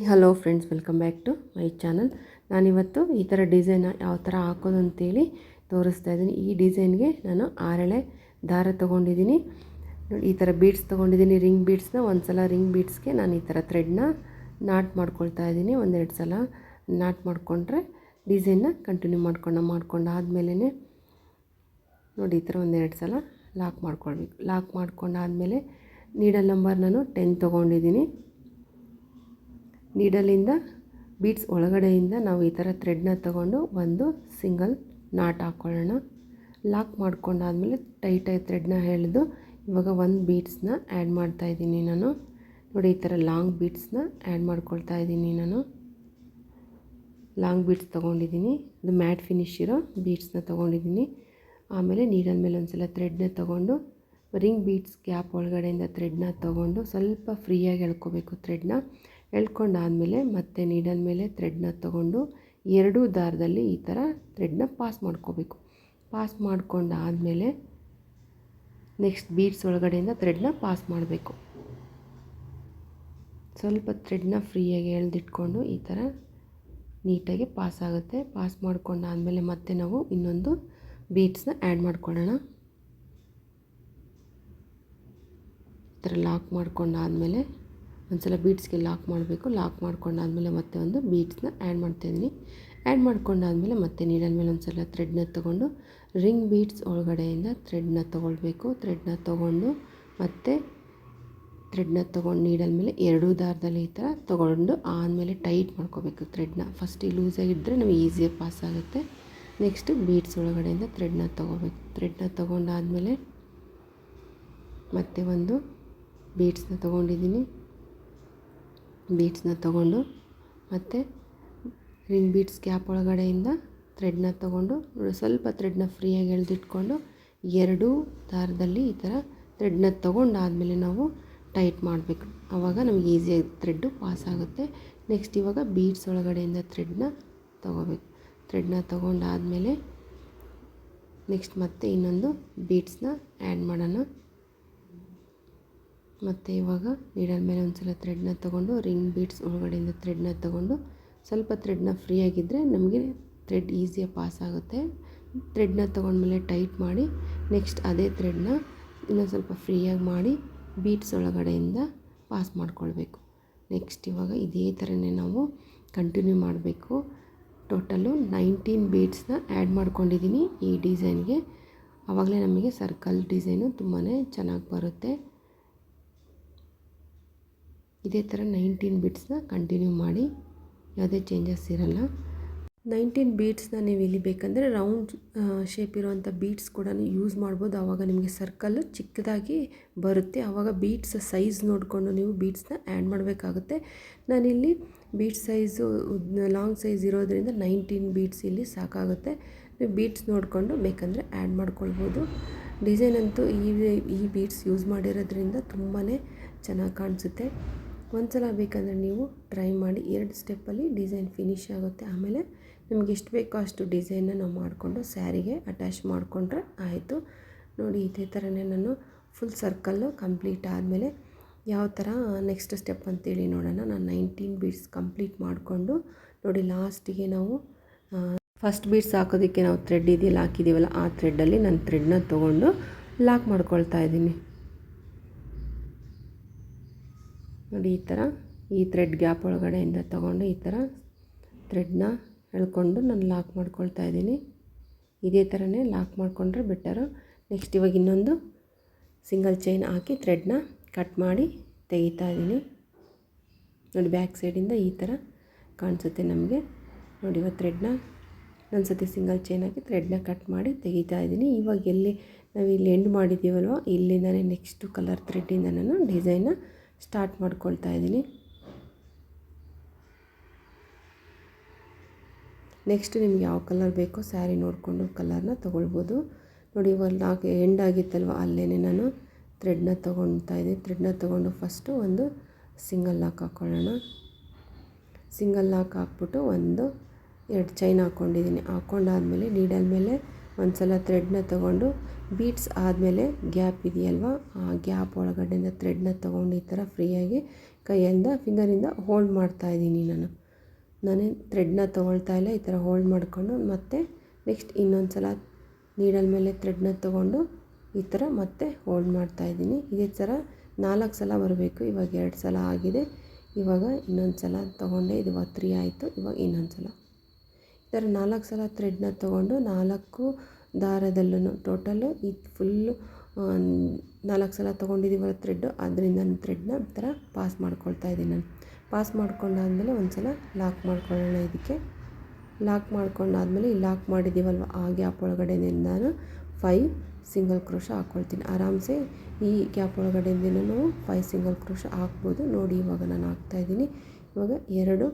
Hello friends, welcome back to my channel. ನಾನಿವತ್ತು ಈ ಥರ ಡಿಸೈನ್ ಯಾವ ಥರ ಹಾಕೋದು ಅಂತೇಳಿ ತೋರಿಸ್ತಾ ಇದ್ದೀನಿ. ಈ ಡಿಸೈನ್ಗೆ ನಾನು 6 ಎಳೆ ದಾರ ತೊಗೊಂಡಿದ್ದೀನಿ. ಈ ಥರ ಬೀಡ್ಸ್ ತೊಗೊಂಡಿದ್ದೀನಿ, ರಿಂಗ್ ಬೀಡ್ಸ್ನ. ಒಂದು ಸಲ ರಿಂಗ್ ಬೀಡ್ಸ್ಗೆ ನಾನು ಈ ಥರ ಥ್ರೆಡ್ನ ನಾಟ್ ಮಾಡ್ಕೊಳ್ತಾ ಇದ್ದೀನಿ. ಒಂದೆರಡು ಸಲ ನಾಟ್ ಮಾಡಿಕೊಂಡ್ರೆ ಡಿಸೈನ್ನ ಕಂಟಿನ್ಯೂ ಮಾಡ್ಕೊಂಡಾದ್ಮೇಲೆ ನೋಡಿ ಈ ಥರ ಒಂದೆರಡು ಸಲ ಲಾಕ್ ಮಾಡ್ಕೊಳ್ಬೇಕು. ಲಾಕ್ ಮಾಡ್ಕೊಂಡಾದಮೇಲೆ ನೀಡಲ್ ನಂಬರ್ ನಾನು 10 ತೊಗೊಂಡಿದ್ದೀನಿ. ನೀಡಲಿಂದ ಬೀಡ್ಸ್ ಒಳಗಡೆಯಿಂದ ನಾವು ಈ ಥರ ಥ್ರೆಡ್ನ ತಗೊಂಡು ಒಂದು ಸಿಂಗಲ್ ನಾಟ್ ಹಾಕ್ಕೊಳ್ಳೋಣ. ಲಾಕ್ ಮಾಡ್ಕೊಂಡಾದ್ಮೇಲೆ ಟೈಟಾಗಿ ಥ್ರೆಡ್ನ ಎಳೆದು ಇವಾಗ ಒಂದು ಬೀಡ್ಸ್ನ ಆ್ಯಡ್ ಮಾಡ್ತಾಯಿದ್ದೀನಿ ನಾನು. ನೋಡಿ ಈ ಥರ ಲಾಂಗ್ ಬೀಡ್ಸ್ನ ಆ್ಯಡ್ ಮಾಡ್ಕೊಳ್ತಾ ಇದ್ದೀನಿ ನಾನು. ಲಾಂಗ್ ಬೀಡ್ಸ್ ತೊಗೊಂಡಿದ್ದೀನಿ, ಅದು ಮ್ಯಾಟ್ ಫಿನಿಶ್ ಇರೋ ಬೀಡ್ಸ್ನ ತೊಗೊಂಡಿದ್ದೀನಿ. ಆಮೇಲೆ ನೀಡಲ್ ಮೇಲೆ ಒಂದು ಸಲ ಥ್ರೆಡ್ನ ತೊಗೊಂಡು ರಿಂಗ್ ಬೀಡ್ಸ್ ಗ್ಯಾಪ್ ಒಳಗಡೆಯಿಂದ ಥ್ರೆಡ್ನ ತೊಗೊಂಡು ಸ್ವಲ್ಪ ಫ್ರೀಯಾಗಿ ಎಳ್ಕೊಬೇಕು. ಥ್ರೆಡ್ನ ಎಳ್ಕೊಂಡಾದಮೇಲೆ ಮತ್ತೆ ನೀಡಲ್ ಮೇಲೆ ಥ್ರೆಡ್ನ ತೊಗೊಂಡು ಎರಡೂ ದಾರದಲ್ಲಿ ಈ ಥರ ಥ್ರೆಡ್ನ ಪಾಸ್ ಮಾಡ್ಕೋಬೇಕು. ಪಾಸ್ ಮಾಡ್ಕೊಂಡಾದಮೇಲೆ ನೆಕ್ಸ್ಟ್ ಬೀಡ್ಸ್ ಒಳಗಡೆಯಿಂದ ಥ್ರೆಡ್ನ ಪಾಸ್ ಮಾಡಬೇಕು. ಸ್ವಲ್ಪ ಥ್ರೆಡ್ನ ಫ್ರೀಯಾಗಿ ಎಳೆದಿಟ್ಕೊಂಡು ಈ ಥರ ನೀಟಾಗಿ ಪಾಸ್ ಆಗುತ್ತೆ. ಪಾಸ್ ಮಾಡ್ಕೊಂಡಾದಮೇಲೆ ಮತ್ತೆ ನಾವು ಇನ್ನೊಂದು ಬೀಡ್ಸ್ನ ಆ್ಯಡ್ ಮಾಡ್ಕೊಳ್ಳೋಣ. ಈ ಥರ ಲಾಕ್ ಮಾಡ್ಕೊಂಡಾದಮೇಲೆ ಒಂದು ಸಲ ಬೀಡ್ಸ್ಗೆ ಲಾಕ್ ಮಾಡಬೇಕು. ಲಾಕ್ ಮಾಡ್ಕೊಂಡಾದಮೇಲೆ ಮತ್ತೆ ಒಂದು ಬೀಡ್ಸ್ನ ಆ್ಯಡ್ ಮಾಡ್ತಾಯಿದ್ದೀನಿ. ಆ್ಯಡ್ ಮಾಡ್ಕೊಂಡಾದಮೇಲೆ ಮತ್ತೆ ನೀಡಲ್ ಮೇಲೆ ಒಂದು ಸಲ ಥ್ರೆಡ್ನ ತೊಗೊಂಡು ರಿಂಗ್ ಬೀಡ್ಸ್ ಒಳಗಡೆಯಿಂದ ಥ್ರೆಡ್ನ ತೊಗೊಳ್ಬೇಕು. ಥ್ರೆಡ್ನ ತೊಗೊಂಡು ಮತ್ತೆ ಥ್ರೆಡ್ನ ತೊಗೊಂಡು ನೀಡಲ್ ಮೇಲೆ ಎರಡೂ ದಾರದಲ್ಲಿ ಈ ಥರ ತೊಗೊಂಡು ಆದಮೇಲೆ ಟೈಟ್ ಮಾಡ್ಕೋಬೇಕು ಥ್ರೆಡ್ನ. ಫಸ್ಟಿಗೆ ಲೂಸಾಗಿದ್ದರೆ ನಮಗೆ ಈಸಿಯಾಗಿ ಪಾಸ್ ಆಗುತ್ತೆ. ನೆಕ್ಸ್ಟು ಬೀಡ್ಸ್ ಒಳಗಡೆಯಿಂದ ಥ್ರೆಡ್ನ ತೊಗೋಬೇಕು. ಥ್ರೆಡ್ನ ತೊಗೊಂಡಾದಮೇಲೆ ಮತ್ತೆ ಒಂದು ಬೀಡ್ಸ್ನ ತೊಗೊಂಡಿದ್ದೀನಿ. ಬೀಡ್ಸ್ನ ತೊಗೊಂಡು ಮತ್ತು ರಿಂಗ್ ಬೀಡ್ಸ್ ಗ್ಯಾಪ್ ಒಳಗಡೆಯಿಂದ ಥ್ರೆಡ್ನ ತೊಗೊಂಡು ಸ್ವಲ್ಪ ಥ್ರೆಡ್ನ ಫ್ರೀಯಾಗಿ ಎಳೆದಿಟ್ಕೊಂಡು ಎರಡೂ ದಾರದಲ್ಲಿ ಈ ಥರ ಥ್ರೆಡ್ನ ತೊಗೊಂಡಾದಮೇಲೆ ನಾವು ಟೈಟ್ ಮಾಡಬೇಕು. ಆವಾಗ ನಮಗೆ ಈಸಿಯಾಗಿ ಥ್ರೆಡ್ಡು ಪಾಸ್ ಆಗುತ್ತೆ. ನೆಕ್ಸ್ಟ್ ಇವಾಗ ಬೀಡ್ಸ್ ಒಳಗಡೆಯಿಂದ ಥ್ರೆಡ್ನ ತೊಗೋಬೇಕು. ಥ್ರೆಡ್ನ ತೊಗೊಂಡಾದಮೇಲೆ ನೆಕ್ಸ್ಟ್ ಮತ್ತೆ ಇನ್ನೊಂದು ಬೀಡ್ಸ್ನ ಆ್ಯಡ್ ಮಾಡೋಣ. ಮತ್ತು ಇವಾಗ ನೀಡಲ್ ಮೇಲೆ ಒಂದು ಸಲ ಥ್ರೆಡ್ನ ತೊಗೊಂಡು ರಿಂಗ್ ಬೀಡ್ಸ್ ಒಳಗಡೆಯಿಂದ ಥ್ರೆಡ್ನ ತೊಗೊಂಡು ಸ್ವಲ್ಪ ಥ್ರೆಡ್ನ ಫ್ರೀಯಾಗಿದ್ದರೆ ನಮಗೆ ಥ್ರೆಡ್ ಈಸಿಯಾಗಿ ಪಾಸ್ ಆಗುತ್ತೆ. ಥ್ರೆಡ್ನ ತೊಗೊಂಡ್ಮೇಲೆ ಟೈಟ್ ಮಾಡಿ ನೆಕ್ಸ್ಟ್ ಅದೇ ಥ್ರೆಡ್ನ ಇನ್ನೊಂದು ಸ್ವಲ್ಪ ಫ್ರೀಯಾಗಿ ಮಾಡಿ ಬೀಡ್ಸ್ ಒಳಗಡೆಯಿಂದ ಪಾಸ್ ಮಾಡ್ಕೊಳ್ಬೇಕು. ನೆಕ್ಸ್ಟ್ ಇವಾಗ ಇದೇ ಥರನೇ ನಾವು ಕಂಟಿನ್ಯೂ ಮಾಡಬೇಕು. ಟೋಟಲು 19 ಬೀಡ್ಸ್ನ ಆ್ಯಡ್ ಮಾಡ್ಕೊಂಡಿದ್ದೀನಿ ಈ ಡಿಸೈನ್ಗೆ. ಆವಾಗಲೇ ನಮಗೆ ಸರ್ಕಲ್ ಡಿಸೈನು ತುಂಬಾ ಚೆನ್ನಾಗಿ ಬರುತ್ತೆ. ಇದೇ ಥರ 19 ಬೀಡ್ಸ್ನ ಕಂಟಿನ್ಯೂ ಮಾಡಿ, ಯಾವುದೇ ಚೇಂಜಸ್ ಇರಲ್ಲ. 19 ಬೀಡ್ಸ್ನ ನೀವು ಇಲ್ಲಿ ಬೇಕಂದರೆ ರೌಂಡ್ ಶೇಪ್ ಇರುವಂಥ ಬೀಡ್ಸ್ ಕೂಡ ಯೂಸ್ ಮಾಡ್ಬೋದು. ಆವಾಗ ನಿಮಗೆ ಸರ್ಕಲ್ಲು ಚಿಕ್ಕದಾಗಿ ಬರುತ್ತೆ. ಆವಾಗ ಬೀಡ್ಸ್ ಸೈಜ್ ನೋಡಿಕೊಂಡು ನೀವು ಬೀಡ್ಸ್ನ ಆ್ಯಡ್ ಮಾಡಬೇಕಾಗುತ್ತೆ. ನಾನಿಲ್ಲಿ ಬೀಡ್ಸ್ ಸೈಜು ಲಾಂಗ್ ಸೈಜ್ ಇರೋದ್ರಿಂದ 19 ಬೀಡ್ಸ್ ಇಲ್ಲಿ ಸಾಕಾಗುತ್ತೆ. ನೀವು ಬೀಡ್ಸ್ ನೋಡಿಕೊಂಡು ಬೇಕಂದರೆ ಆ್ಯಡ್ ಮಾಡ್ಕೊಳ್ಬೋದು. ಡಿಸೈನ್ ಅಂತೂ ಈ ಬೀಡ್ಸ್ ಯೂಸ್ ಮಾಡಿರೋದ್ರಿಂದ ತುಂಬಾ ಚೆನ್ನಾಗಿ ಕಾಣಿಸುತ್ತೆ. ಒಂದು ಸಲ ಬೇಕಂದರೆ ನೀವು ಟ್ರೈ ಮಾಡಿ. 2 ಸ್ಟೆಪ್ಪಲ್ಲಿ ಡಿಸೈನ್ ಫಿನಿಶ್ ಆಗುತ್ತೆ. ಆಮೇಲೆ ನಮಗೆ ಎಷ್ಟು ಬೇಕೋ ಅಷ್ಟು ಡಿಸೈನ್ನ ನಾವು ಮಾಡಿಕೊಂಡು ಸ್ಯಾರಿಗೆ ಅಟ್ಯಾಚ್ ಮಾಡಿಕೊಂಡ್ರೆ ಆಯಿತು. ನೋಡಿ ಇದೇ ಥರನೇ ನಾನು ಫುಲ್ ಸರ್ಕಲ್ಲು ಕಂಪ್ಲೀಟ್ ಆದಮೇಲೆ ಯಾವ ಥರ ನೆಕ್ಸ್ಟ್ ಸ್ಟೆಪ್ ಅಂತೇಳಿ ನೋಡೋಣ. ನಾನು 19 ಬೀಡ್ಸ್ ಕಂಪ್ಲೀಟ್ ಮಾಡಿಕೊಂಡು ನೋಡಿ ಲಾಸ್ಟಿಗೆ ನಾವು ಫಸ್ಟ್ ಬೀಡ್ಸ್ ಹಾಕೋದಕ್ಕೆ ನಾವು ಥ್ರೆಡ್ ಇದೆಯಲ್ಲ ಹಾಕಿದ್ದೀವಲ್ಲ, ಆ ಥ್ರೆಡ್ಡಲ್ಲಿ ನಾನು ಥ್ರೆಡ್ನ ತೊಗೊಂಡು ಲಾಕ್ ಮಾಡ್ಕೊಳ್ತಾ ಇದ್ದೀನಿ. ನೋಡಿ ಈ ಥರ ಈ ಥ್ರೆಡ್ ಗ್ಯಾಪ್ ಒಳಗಡೆಯಿಂದ ತೊಗೊಂಡು ಈ ಥರ ಥ್ರೆಡ್ನ ಎಳ್ಕೊಂಡು ನಾನು ಲಾಕ್ ಮಾಡ್ಕೊಳ್ತಾ ಇದ್ದೀನಿ. ಇದೇ ಥರನೇ ಲಾಕ್ ಮಾಡಿಕೊಂಡ್ರೆ ಬೆಟರು. ನೆಕ್ಸ್ಟ್ ಇವಾಗ ಇನ್ನೊಂದು ಸಿಂಗಲ್ ಚೈನ್ ಹಾಕಿ ಥ್ರೆಡ್ನ ಕಟ್ ಮಾಡಿ ತೆಗಿತಾ ಇದ್ದೀನಿ. ನೋಡಿ ಬ್ಯಾಕ್ ಸೈಡಿಂದ ಈ ಥರ ಕಾಣಿಸುತ್ತೆ ನಮಗೆ. ನೋಡಿ ಇವಾಗ ಥ್ರೆಡ್ನ ಒಂದು ಸತಿ ಸಿಂಗಲ್ ಚೈನ್ ಹಾಕಿ ಥ್ರೆಡ್ನ ಕಟ್ ಮಾಡಿ ತೆಗಿತಾ ಇದ್ದೀನಿ. ಇವಾಗ ಎಲ್ಲಿ ನಾವು ಇಲ್ಲಿ ಎಂಡ್ ಮಾಡಿದ್ದೀವಲ್ವ, ಇಲ್ಲಿಂದನೇ ನೆಕ್ಸ್ಟು ಕಲರ್ ಥ್ರೆಡ್ಡಿಂದ ನಾನು ಡಿಸೈನ್ನ ಸ್ಟಾರ್ಟ್ ಮಾಡ್ಕೊಳ್ತಾ ಇದ್ದೀನಿ. ನೆಕ್ಸ್ಟ್ ನಿಮ್ಗೆ ಯಾವ ಕಲರ್ ಬೇಕೋ ಸ್ಯಾರಿ ನೋಡಿಕೊಂಡು ಕಲರ್ನ ತೊಗೊಳ್ಬೋದು. ನೋಡಿ ಇವಾಗ ಎಂಡ್ ಆಗಿತ್ತಲ್ವ, ಅಲ್ಲೇ ನಾನು ಥ್ರೆಡ್ನ ತೊಗೊಳ್ತಾ ಇದ್ದೀನಿ. ಥ್ರೆಡ್ನ ತೊಗೊಂಡು ಫಸ್ಟು ಒಂದು ಸಿಂಗಲ್ ಲಾಕ್ ಹಾಕ್ಕೊಳ್ಳೋಣ. ಸಿಂಗಲ್ ಲಾಕ್ ಹಾಕ್ಬಿಟ್ಟು 2 ಚೈನ್ ಹಾಕ್ಕೊಂಡಿದ್ದೀನಿ. ಹಾಕ್ಕೊಂಡಾದ್ಮೇಲೆ ನೀಡಲ್ ಮೇಲೆ ಒಂದು ಸಲ ಥ್ರೆಡ್ನ ತೊಗೊಂಡು ಬೀಡ್ಸ್ ಆದಮೇಲೆ ಗ್ಯಾಪ್ ಇದೆಯಲ್ವ, ಆ ಗ್ಯಾಪ್ ಒಳಗಡೆಯಿಂದ ಥ್ರೆಡ್ನ ತೊಗೊಂಡು ಈ ಥರ ಫ್ರೀಯಾಗಿ ಕೈಯಿಂದ ಫಿಂಗರಿಂದ ಹೋಲ್ಡ್ ಮಾಡ್ತಾಯಿದ್ದೀನಿ ನಾನೇ ಥ್ರೆಡ್ನ ತೊಗೊಳ್ತಾ ಇಲ್ಲ. ಈ ಥರ ಹೋಲ್ಡ್ ಮಾಡಿಕೊಂಡು ಮತ್ತೆ ನೆಕ್ಸ್ಟ್ ಇನ್ನೊಂದು ಸಲ ನೀಡಲ್ ಮೇಲೆ ಥ್ರೆಡ್ನ ತೊಗೊಂಡು ಈ ಥರ ಮತ್ತೆ ಹೋಲ್ಡ್ ಮಾಡ್ತಾಯಿದ್ದೀನಿ. ಇದೇ ಥರ 4 ಸಲ ಬರಬೇಕು. ಇವಾಗ 2 ಸಲ ಆಗಿದೆ. ಇವಾಗ ಇನ್ನೊಂದು ಸಲ ತೊಗೊಂಡೆ, ಇದು 3 ಆಯಿತು. ಇವಾಗ ಇನ್ನೊಂದು ಸಲ ಈ ಥರ 4 ಸಲ ಥ್ರೆಡ್ನ ತೊಗೊಂಡು 4 ದಾರದಲ್ಲೂ ಟೋಟಲು ಇದು ಫುಲ್ಲು 4 ಸಲ ತೊಗೊಂಡಿದ್ದೀವಲ್ಲ ಥ್ರೆಡ್ಡು, ಅದರಿಂದ ನಾನು ಥ್ರೆಡ್ನ ಈ ಥರ ಪಾಸ್ ಮಾಡ್ಕೊಳ್ತಾ ಇದ್ದೀನಿ. ನಾನು ಪಾಸ್ ಮಾಡ್ಕೊಂಡಾದಮೇಲೆ ಒಂದು ಸಲ ಲಾಕ್ ಮಾಡ್ಕೊಳ್ಳೋಣ. ಇದಕ್ಕೆ ಲಾಕ್ ಮಾಡ್ಕೊಂಡಾದಮೇಲೆ ಈ ಲಾಕ್ ಮಾಡಿದ್ದೀವಲ್ವ ಆ ಗ್ಯಾಪ್ ಒಳಗಡೆಯಿಂದ ನಾನು 5 ಸಿಂಗಲ್ ಕ್ರೋಶ ಹಾಕ್ಕೊಳ್ತೀನಿ. ಆರಾಮ್ಸೆ ಈ ಗ್ಯಾಪ್ ಒಳಗಡೆಯಿಂದ ನಾವು 5 ಸಿಂಗಲ್ ಕ್ರೋಶ ಹಾಕ್ಬೋದು. ನೋಡಿ ಇವಾಗ ನಾನು ಹಾಕ್ತಾಯಿದ್ದೀನಿ. ಇವಾಗ 2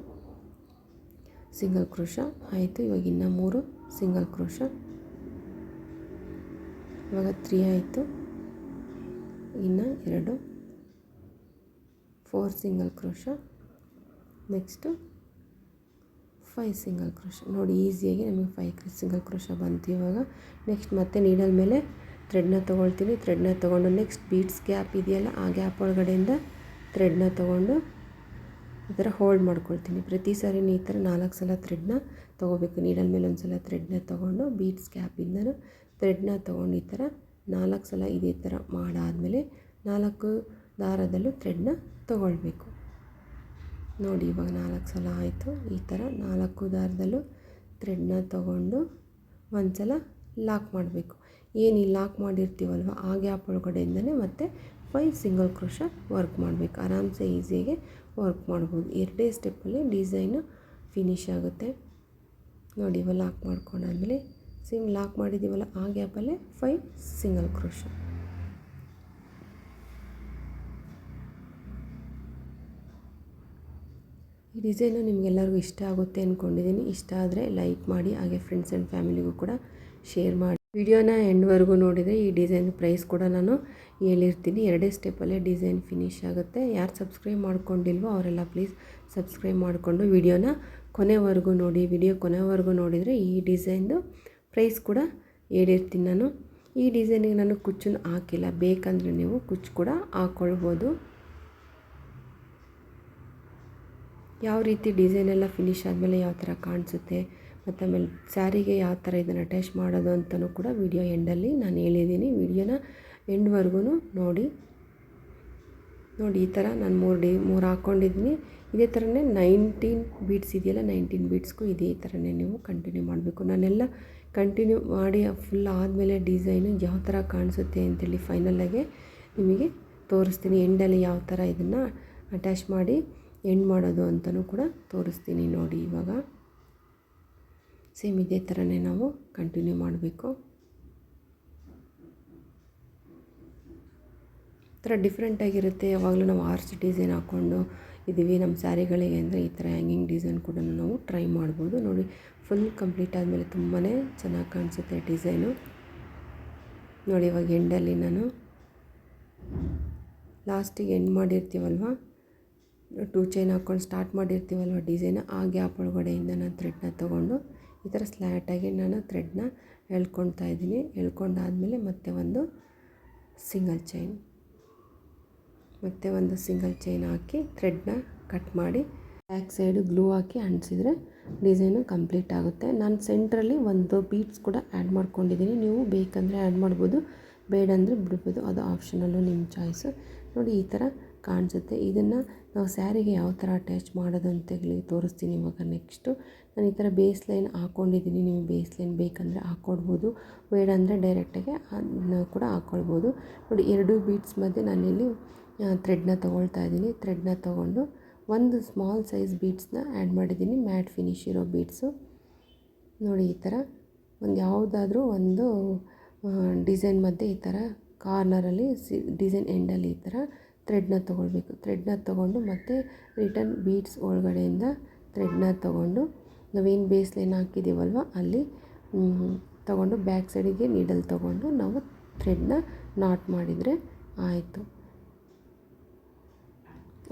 ಸಿಂಗಲ್ ಕ್ರೋಶ ಆಯಿತು. ಇವಾಗ ಇನ್ನು 3 ಸಿಂಗಲ್ ಕ್ರೋಶ, ಇವಾಗ 3 ಆಯಿತು. ಇನ್ನು 2 4 single crochet, next 5 single crochet. ನೋಡಿ ಈಸಿಯಾಗಿ ನಮಗೆ 5 ಸಿಂಗಲ್ ಕ್ರೋಶ ಬಂತು. ಇವಾಗ ನೆಕ್ಸ್ಟ್ ಮತ್ತೆ ನೀಡಲ್ ಮೇಲೆ ಥ್ರೆಡ್ನ ತೊಗೊಳ್ತೀನಿ. ಥ್ರೆಡ್ನ ತೊಗೊಂಡು ನೆಕ್ಸ್ಟ್ ಬೀಡ್ಸ್ ಗ್ಯಾಪ್ ಇದೆಯಲ್ಲ ಆ ಗ್ಯಾಪ್ ಒಳಗಡೆಯಿಂದ ಥ್ರೆಡ್ನ ತೊಗೊಂಡು ಈ ಥರ ಹೋಲ್ಡ್ ಮಾಡ್ಕೊಳ್ತೀನಿ. ಪ್ರತಿ ಸಾರಿ ಈ ಥರ 4 ಸಲ ಥ್ರೆಡ್ನ ತೊಗೋಬೇಕು. ನೀಡಲ್ ಮೇಲೆ ಒಂದು ಸಲ ಥ್ರೆಡ್ನ ತೊಗೊಂಡು ಬೀಡ್ಸ್ ಗ್ಯಾಪಿಂದ ಥ್ರೆಡ್ನ ತೊಗೊಂಡು ಈ ಥರ 4 ಸಲ ಇದೇ ಥರ ಮಾಡಾದಮೇಲೆ 4 ದಾರದಲ್ಲೂ ಥ್ರೆಡ್ನ ತೊಗೊಳ್ಬೇಕು. ನೋಡಿ ಇವಾಗ 4 ಸಲ ಆಯಿತು. ಈ ಥರ 4 ದಾರದಲ್ಲೂ ಥ್ರೆಡ್ನ ತೊಗೊಂಡು ಒಂದು ಸಲ ಲಾಕ್ ಮಾಡಬೇಕು. ಏನು ಈ ಲಾಕ್ ಮಾಡಿರ್ತೀವಲ್ವ ಆ ಗ್ಯಾಪ್ ಒಳಗಡೆಯಿಂದನೇ ಮತ್ತೆ 5 ಸಿಂಗಲ್ ಕ್ರೋಶ ವರ್ಕ್ ಮಾಡಬೇಕು. ಆರಾಮ್ಸೆ ಈಸಿಯಾಗಿ ವರ್ಕ್ ಮಾಡ್ಬೋದು. 2 ಸ್ಟೆಪ್ಪಲ್ಲಿ ಡಿಸೈನು ಫಿನಿಶ್ ಆಗುತ್ತೆ. ನೋಡಿ ಇವಾಗ ಲಾಕ್ ಮಾಡ್ಕೊಂಡಾದ್ಮೇಲೆ ಸೇಮ್ ಲಾಕ್ ಮಾಡಿದ್ದೀವಲ್ಲ ಆ ಗ್ಯಾಪಲ್ಲೇ 5 ಸಿಂಗಲ್ ಕ್ರೋಶ. ಈ ಡಿಸೈನು ನಿಮಗೆಲ್ಲರಿಗೂ ಇಷ್ಟ ಆಗುತ್ತೆ ಅಂದ್ಕೊಂಡಿದ್ದೀನಿ. ಇಷ್ಟ ಆದರೆ ಲೈಕ್ ಮಾಡಿ, ಹಾಗೆ ಫ್ರೆಂಡ್ಸ್ ಆ್ಯಂಡ್ ಫ್ಯಾಮಿಲಿಗೂ ಕೂಡ ಶೇರ್ ಮಾಡಿ. ವಿಡಿಯೋನ ಎಂಡ್ವರೆಗೂ ನೋಡಿದರೆ ಈ ಡಿಸೈನ್ ಪ್ರೈಸ್ ಕೂಡ ನಾನು ಹೇಳಿರ್ತೀನಿ. 2 ಸ್ಟೆಪ್ಪಲ್ಲೇ ಡಿಸೈನ್ ಫಿನಿಶ್ ಆಗುತ್ತೆ. ಯಾರು ಸಬ್ಸ್ಕ್ರೈಬ್ ಮಾಡ್ಕೊಂಡಿಲ್ವೋ ಅವರೆಲ್ಲ ಪ್ಲೀಸ್ ಸಬ್ಸ್ಕ್ರೈಬ್ ಮಾಡಿಕೊಂಡು ವಿಡಿಯೋನ ಕೊನೆವರೆಗೂ ನೋಡಿ. ವಿಡಿಯೋ ಕೊನೆವರೆಗೂ ನೋಡಿದರೆ ಈ ಡಿಸೈನ್ದು ಪ್ರೈಸ್ ಕೂಡ ಹೇಳಿರ್ತೀನಿ ನಾನು. ಈ ಡಿಸೈನಿಗೆ ನಾನು ಕುಚ್ಚನ್ನು ಹಾಕಿಲ್ಲ, ಬೇಕಂದರೆ ನೀವು ಕುಚ್ಚು ಕೂಡ ಹಾಕ್ಕೊಳ್ಬೋದು. ಯಾವ ರೀತಿ ಡಿಸೈನ್ ಎಲ್ಲ ಫಿನಿಶ್ ಆದಮೇಲೆ ಯಾವ ಥರ ಕಾಣಿಸುತ್ತೆ ಮತ್ತು ಆಮೇಲೆ ಸ್ಯಾರಿಗೆ ಯಾವ ಥರ ಇದನ್ನು ಅಟ್ಯಾಚ್ ಮಾಡೋದು ಅಂತಲೂ ಕೂಡ ವಿಡಿಯೋ ಎಂಡಲ್ಲಿ ನಾನು ಹೇಳಿದ್ದೀನಿ. ವಿಡಿಯೋನ ಎಂಡ್ವರೆಗೂ ನೋಡಿ. ಈ ಥರ ನಾನು 3 ಹಾಕ್ಕೊಂಡಿದ್ದೀನಿ. ಇದೇ ಥರನೇ 19 ಬೀಡ್ಸ್ ಇದೆಯಲ್ಲ, 19 ಬೀಡ್ಸ್ಗೂ ಇದೇ ಥರನೇ ನೀವು ಕಂಟಿನ್ಯೂ ಮಾಡಬೇಕು. ನಾನೆಲ್ಲ ಕಂಟಿನ್ಯೂ ಮಾಡಿ ಫುಲ್ ಆದಮೇಲೆ ಡಿಸೈನು ಯಾವ ಥರ ಕಾಣಿಸುತ್ತೆ ಅಂತೇಳಿ ಫೈನಲಾಗೆ ನಿಮಗೆ ತೋರಿಸ್ತೀನಿ. ಎಂಡಲ್ಲಿ ಯಾವ ಥರ ಇದನ್ನು ಅಟ್ಯಾಚ್ ಮಾಡಿ ಎಂಡ್ ಮಾಡೋದು ಅಂತಲೂ ಕೂಡ ತೋರಿಸ್ತೀನಿ. ನೋಡಿ ಇವಾಗ ಸೇಮ್ ಇದೇ ಥರನೇ ನಾವು ಕಂಟಿನ್ಯೂ ಮಾಡಬೇಕು. ಈ ಥರ ಡಿಫ್ರೆಂಟಾಗಿರುತ್ತೆ. ಯಾವಾಗಲೂ ನಾವು ಆರ್ಚ್ ಡಿಸೈನ್ ಹಾಕ್ಕೊಂಡು ಇದ್ದೀವಿ ನಮ್ಮ ಸ್ಯಾರಿಗಳಿಗೆ ಅಂದರೆ ಈ ಥರ ಹ್ಯಾಂಗಿಂಗ್ ಡಿಸೈನ್ ಕೂಡ ನಾವು ಟ್ರೈ ಮಾಡ್ಬೋದು. ನೋಡಿ ಫುಲ್ ಕಂಪ್ಲೀಟ್ ಆದಮೇಲೆ ತುಂಬಾ ಚೆನ್ನಾಗಿ ಕಾಣಿಸುತ್ತೆ ಡಿಸೈನು. ನೋಡಿ ಇವಾಗ ಎಂಡಲ್ಲಿ ನಾನು ಲಾಸ್ಟಿಗೆ ಎಂಡ್ ಮಾಡಿರ್ತೀವಲ್ವ, 2 ಚೈನ್ ಹಾಕ್ಕೊಂಡು ಸ್ಟಾರ್ಟ್ ಮಾಡಿರ್ತೀವಲ್ವ ಡಿಸೈನ್, ಆ ಗ್ಯಾಪ್ ಒಳಗಡೆಯಿಂದ ನಾನು ಥ್ರೆಡ್ನ ತೊಗೊಂಡು ಈ ಥರ ಸ್ಲ್ಯಾಟಾಗಿ ನಾನು ಥ್ರೆಡ್ನ ಎಳ್ಕೊಳ್ತಾ ಇದ್ದೀನಿ. ಎಳ್ಕೊಂಡಾದಮೇಲೆ ಮತ್ತೆ ಒಂದು ಸಿಂಗಲ್ ಚೈನ್, ಮತ್ತೆ ಒಂದು ಸಿಂಗಲ್ ಚೈನ್ ಹಾಕಿ ಥ್ರೆಡ್ನ ಕಟ್ ಮಾಡಿ ಬ್ಯಾಕ್ ಸೈಡು ಗ್ಲೂ ಹಾಕಿ ಅಂಟಿಸಿದ್ರೆ ಡಿಸೈನು ಕಂಪ್ಲೀಟ್ ಆಗುತ್ತೆ. ನಾನು ಸೆಂಟ್ರಲ್ಲಿ ಒಂದು ಬೀಡ್ಸ್ ಕೂಡ ಆ್ಯಡ್ ಮಾಡ್ಕೊಂಡಿದ್ದೀನಿ. ನೀವು ಬೇಕಂದರೆ ಆ್ಯಡ್ ಮಾಡ್ಬೋದು, ಬೇಡಂದರೆ ಬಿಡ್ಬೋದು, ಅದು ಆಪ್ಷನಲ್ಲು ನಿಮ್ಮ ಚಾಯ್ಸು. ನೋಡಿ ಈ ಥರ ಕಾಣಿಸುತ್ತೆ. ಇದನ್ನು ನಾವು ಸ್ಯಾರಿಗೆ ಯಾವ ಥರ ಅಟ್ಯಾಚ್ ಮಾಡೋದು ಅಂತ ಹೇಳಿ ತೋರಿಸ್ತೀನಿ ಇವಾಗ. ನೆಕ್ಸ್ಟು ನಾನು ಈ ಥರ ಬೇಸ್ ಲೈನ್ ಹಾಕ್ಕೊಂಡಿದ್ದೀನಿ. ನೀವು ಬೇಸ್ ಲೈನ್ ಬೇಕಂದರೆ ಹಾಕ್ಕೊಡ್ಬೋದು, ಬೇಡ ಅಂದರೆ ಡೈರೆಕ್ಟಾಗಿ ಅದನ್ನ ಕೂಡ ಹಾಕ್ಕೊಳ್ಬೋದು. ನೋಡಿ 2 ಬೀಡ್ಸ್ ಮಧ್ಯೆ ನಾನಿಲ್ಲಿ ಥ್ರೆಡ್ನ ತೊಗೊಳ್ತಾ ಇದ್ದೀನಿ. ಥ್ರೆಡ್ನ ತೊಗೊಂಡು ಒಂದು ಸ್ಮಾಲ್ ಸೈಜ್ ಬೀಡ್ಸ್ನ ಆ್ಯಡ್ ಮಾಡಿದ್ದೀನಿ, ಮ್ಯಾಟ್ ಫಿನಿಶ್ ಇರೋ ಬೀಡ್ಸು. ನೋಡಿ ಈ ಥರ ಒಂದು ಯಾವುದಾದ್ರೂ ಒಂದು ಡಿಸೈನ್ ಮಧ್ಯೆ ಈ ಥರ ಕಾರ್ನರಲ್ಲಿ ಡಿಸೈನ್ ಎಂಡಲ್ಲಿ ಈ ಥರ ಥ್ರೆಡ್ನ ತೊಗೊಳ್ಬೇಕು. ಥ್ರೆಡ್ನ ತೊಗೊಂಡು ಮತ್ತೆ ರಿಟರ್ನ್ ಬೀಡ್ಸ್ ಒಳಗಡೆಯಿಂದ ಥ್ರೆಡ್ನ ತೊಗೊಂಡು ನಾವೇನು ಬೇಸ್ ಲೈನ್ ಹಾಕಿದ್ದೀವಲ್ವ ಅಲ್ಲಿ ತೊಗೊಂಡು ಬ್ಯಾಕ್ ಸೈಡಿಗೆ ನೀಡಲ್ ತೊಗೊಂಡು ನಾವು ಥ್ರೆಡ್ನ ನಾಟ್ ಮಾಡಿದರೆ ಆಯಿತು.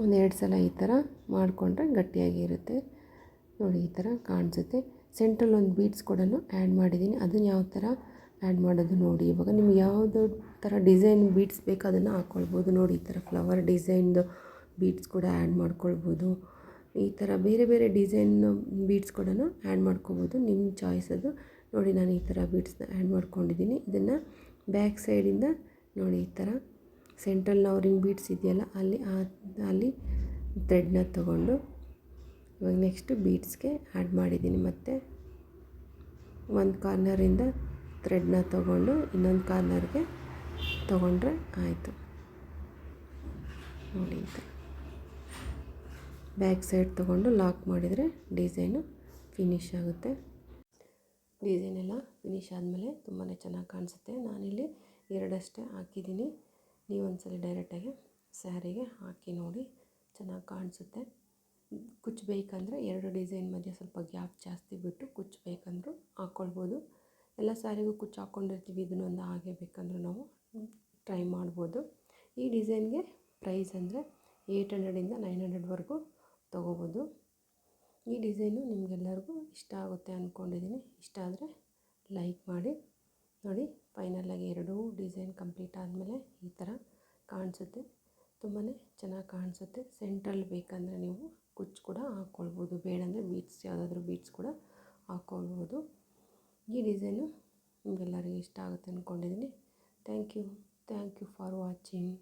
1-2 ಸಲ ಈ ಥರ ಮಾಡಿಕೊಂಡ್ರೆ ಗಟ್ಟಿಯಾಗಿರುತ್ತೆ. ನೋಡಿ ಈ ಥರ ಕಾಣಿಸುತ್ತೆ. ಸೆಂಟ್ರಲ್ಲಿ ಒಂದು ಬೀಡ್ಸ್ ಕೂಡ ಆ್ಯಡ್ ಮಾಡಿದ್ದೀನಿ. ಅದನ್ನು ಯಾವ ಥರ ಆ್ಯಡ್ ಮಾಡೋದು ನೋಡಿ. ಇವಾಗ ನಿಮ್ಗೆ ಯಾವುದೋ ಥರ ಡಿಸೈನ್ ಬೀಡ್ಸ್ ಬೇಕು ಅದನ್ನು ಹಾಕ್ಕೊಳ್ಬೋದು. ನೋಡಿ ಈ ಥರ ಫ್ಲವರ್ ಡಿಸೈನ್ದು ಬೀಡ್ಸ್ ಕೂಡ ಆ್ಯಡ್ ಮಾಡ್ಕೊಳ್ಬೋದು. ಈ ಥರ ಬೇರೆ ಬೇರೆ ಡಿಸೈನ್ ಬೀಡ್ಸ್ ಕೂಡ ಆ್ಯಡ್ ಮಾಡ್ಕೋಬೋದು, ನಿಮ್ಮ ಚಾಯ್ಸ್ ಅದು. ನೋಡಿ ನಾನು ಈ ಥರ ಬೀಡ್ಸ್ನ ಆ್ಯಡ್ ಮಾಡ್ಕೊಂಡಿದ್ದೀನಿ. ಇದನ್ನು ಬ್ಯಾಕ್ ಸೈಡಿಂದ ನೋಡಿ ಈ ಥರ ಸೆಂಟ್ರಲ್ ನವರಿಂಗ್ ಬೀಡ್ಸ್ ಇದೆಯಲ್ಲ ಅಲ್ಲಿ ಥ್ರೆಡ್ನ ತೊಗೊಂಡು ಇವಾಗ ನೆಕ್ಸ್ಟು ಬೀಡ್ಸ್ಗೆ ಆ್ಯಡ್ ಮಾಡಿದ್ದೀನಿ. ಮತ್ತು ಒಂದು ಕಾರ್ನರಿಂದ ಥ್ರೆಡ್ನ ತೊಗೊಂಡು ಇನ್ನೊಂದು ಕಾರ್ನರ್ಗೆ ತೊಗೊಂಡ್ರೆ ಆಯಿತು. ನೋಡಿ ಈ ಥರ ಬ್ಯಾಕ್ ಸೈಡ್ ತೊಗೊಂಡು ಲಾಕ್ ಮಾಡಿದರೆ ಡಿಸೈನು ಫಿನಿಶ್ ಆಗುತ್ತೆ. ಡಿಸೈನ್ ಎಲ್ಲ ಫಿನಿಶ್ ಆದಮೇಲೆ ತುಂಬಾ ಚೆನ್ನಾಗಿ ಕಾಣಿಸುತ್ತೆ. ನಾನಿಲ್ಲಿ ಎರಡಷ್ಟೇ ಹಾಕಿದ್ದೀನಿ. ನೀವು ಒಂದ್ಸಲ ಡೈರೆಕ್ಟಾಗಿ ಸ್ಯಾರಿಗೆ ಹಾಕಿ ನೋಡಿ, ಚೆನ್ನಾಗಿ ಕಾಣಿಸುತ್ತೆ. ಕುಚ್ಚು ಬೇಕಂದರೆ ಎರಡು ಡಿಸೈನ್ ಮಧ್ಯೆ ಸ್ವಲ್ಪ ಗ್ಯಾಪ್ ಜಾಸ್ತಿ ಬಿಟ್ಟು ಕುಚ್ಚು ಬೇಕಂದ್ರೂ ಹಾಕ್ಕೊಳ್ಬೋದು. ಎಲ್ಲ ಸ್ಯಾರಿಗೂ ಕುಚ್ಚು ಹಾಕ್ಕೊಂಡಿರ್ತೀವಿ, ಇದನ್ನೊಂದು ಹಾಗೆ ಬೇಕಂದ್ರೂ ನಾವು ಟ್ರೈ ಮಾಡ್ಬೋದು. ಈ ಡಿಸೈನ್ಗೆ ಪ್ರೈಸ್ ಅಂದರೆ 800ಇಂದ 900ವರೆಗೂ ತೊಗೋಬೋದು. ಈ ಡಿಸೈನು ನಿಮಗೆಲ್ಲರಿಗೂ ಇಷ್ಟ ಆಗುತ್ತೆ ಅಂದ್ಕೊಂಡಿದ್ದೀನಿ. ಇಷ್ಟ ಆದರೆ ಲೈಕ್ ಮಾಡಿ. ನೋಡಿ ಫೈನಲಾಗಿ ಎರಡೂ ಡಿಸೈನ್ ಕಂಪ್ಲೀಟ್ ಆದಮೇಲೆ ಈ ಥರ ಕಾಣಿಸುತ್ತೆ. ತುಂಬಾ ಚೆನ್ನಾಗಿ ಕಾಣಿಸುತ್ತೆ. ಸೆಂಟ್ರಲ್ಲಿ ಬೇಕಂದರೆ ನೀವು ಕುಚ್ಚು ಕೂಡ ಹಾಕ್ಕೊಳ್ಬೋದು, ಬೇಡಂದರೆ ಬೀಡ್ಸ್ ಯಾವುದಾದ್ರೂ ಬೀಡ್ಸ್ ಕೂಡ ಹಾಕ್ಕೊಳ್ಬೋದು. ಈ ಡಿಸೈನು ನಿಮಗೆಲ್ಲರಿಗೂ ಇಷ್ಟ ಆಗುತ್ತೆ ಅಂದ್ಕೊಂಡಿದ್ದೀನಿ. Thank you for watching.